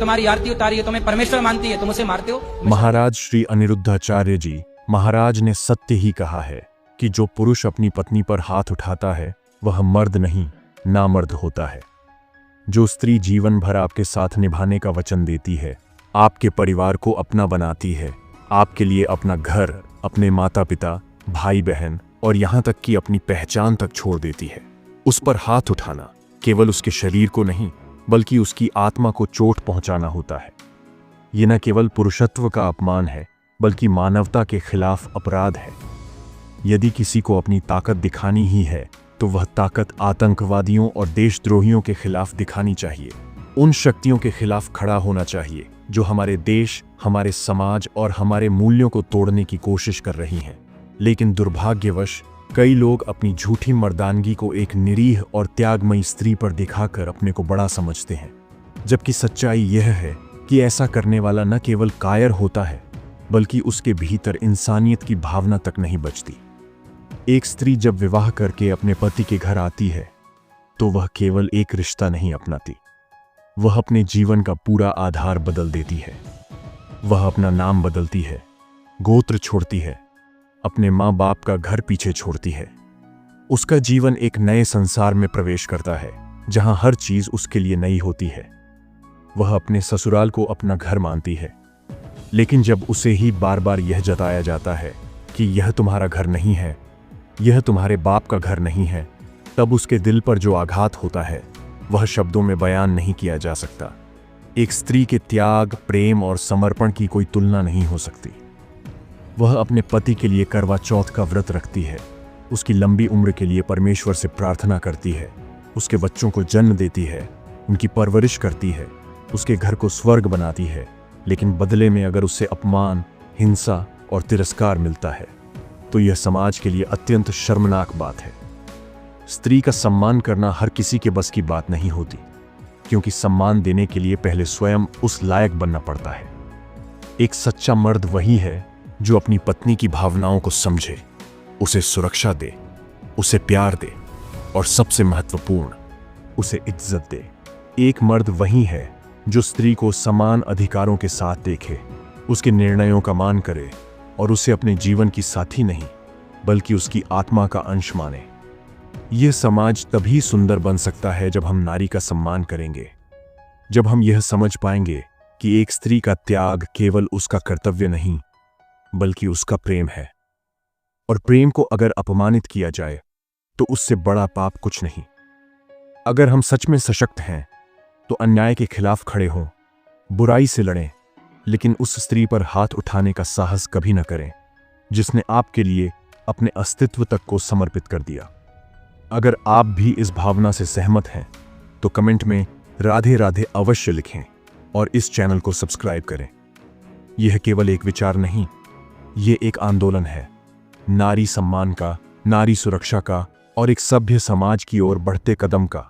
तुम्हारी आरती उतारी है, तुम्हें परमेश्वर मानती है, तुम उसे मारते हो। महाराज श्री अनिरुद्धाचार्य जी महाराज ने सत्य ही कहा है कि जो पुरुष अपनी पत्नी पर हाथ उठाता है वह मर्द नहीं नामर्द होता है। जो स्त्री जीवन भर आपके साथ निभाने का वचन देती है, आपके परिवार को अपना बनाती है, आपके लिए अपना घर, अपने माता पिता, भाई बहन और यहाँ तक कि अपनी पहचान तक छोड़ देती है, उस पर हाथ उठाना केवल उसके शरीर को नहीं बल्कि उसकी आत्मा को चोट पहुंचाना होता है। ये न केवल पुरुषत्व का अपमान है बल्कि मानवता के खिलाफ अपराध है। यदि किसी को अपनी ताकत दिखानी ही है तो वह ताकत आतंकवादियों और देशद्रोहियों के खिलाफ दिखानी चाहिए। उन शक्तियों के खिलाफ खड़ा होना चाहिए जो हमारे देश, हमारे समाज और हमारे मूल्यों को तोड़ने की कोशिश कर रही हैं। लेकिन दुर्भाग्यवश कई लोग अपनी झूठी मर्दानगी को एक निरीह और त्यागमयी स्त्री पर दिखाकर अपने को बड़ा समझते हैं, जबकि सच्चाई यह है कि ऐसा करने वाला न केवल कायर होता है बल्कि उसके भीतर इंसानियत की भावना तक नहीं बचती। एक स्त्री जब विवाह करके अपने पति के घर आती है तो वह केवल एक रिश्ता नहीं अपनाती, वह अपने जीवन का पूरा आधार बदल देती है। वह अपना नाम बदलती है, गोत्र छोड़ती है, अपने माँ बाप का घर पीछे छोड़ती है। उसका जीवन एक नए संसार में प्रवेश करता है जहां हर चीज उसके लिए नई होती है। वह अपने ससुराल को अपना घर मानती है, लेकिन जब उसे ही बार बार यह जताया जाता है कि यह तुम्हारा घर नहीं है, यह तुम्हारे बाप का घर नहीं है, तब उसके दिल पर जो आघात होता है वह शब्दों में बयान नहीं किया जा सकता। एक स्त्री के त्याग, प्रेम और समर्पण की कोई तुलना नहीं हो सकती। वह अपने पति के लिए करवा चौथ का व्रत रखती है, उसकी लंबी उम्र के लिए परमेश्वर से प्रार्थना करती है, उसके बच्चों को जन्म देती है, उनकी परवरिश करती है, उसके घर को स्वर्ग बनाती है। लेकिन बदले में अगर उससे अपमान, हिंसा और तिरस्कार मिलता है तो यह समाज के लिए अत्यंत शर्मनाक बात है। स्त्री का सम्मान करना हर किसी के बस की बात नहीं होती, क्योंकि सम्मान देने के लिए पहले स्वयं उस लायक बनना पड़ता है। एक सच्चा मर्द वही है जो अपनी पत्नी की भावनाओं को समझे, उसे सुरक्षा दे, उसे प्यार दे और सबसे महत्वपूर्ण, उसे इज्जत दे। एक मर्द वही है जो स्त्री को समान अधिकारों के साथ देखे, उसके निर्णयों का मान करे और उसे अपने जीवन की साथी नहीं बल्कि उसकी आत्मा का अंश माने। यह समाज तभी सुंदर बन सकता है जब हम नारी का सम्मान करेंगे, जब हम यह समझ पाएंगे कि एक स्त्री का त्याग केवल उसका कर्तव्य नहीं बल्कि उसका प्रेम है, और प्रेम को अगर अपमानित किया जाए तो उससे बड़ा पाप कुछ नहीं। अगर हम सच में सशक्त हैं तो अन्याय के खिलाफ खड़े हों, बुराई से लड़ें, लेकिन उस स्त्री पर हाथ उठाने का साहस कभी न करें जिसने आपके लिए अपने अस्तित्व तक को समर्पित कर दिया। अगर आप भी इस भावना से सहमत हैं तो कमेंट में राधे राधे अवश्य लिखें और इस चैनल को सब्सक्राइब करें। यह केवल एक विचार नहीं, ये एक आंदोलन है, नारी सम्मान का, नारी सुरक्षा का और एक सभ्य समाज की ओर बढ़ते कदम का।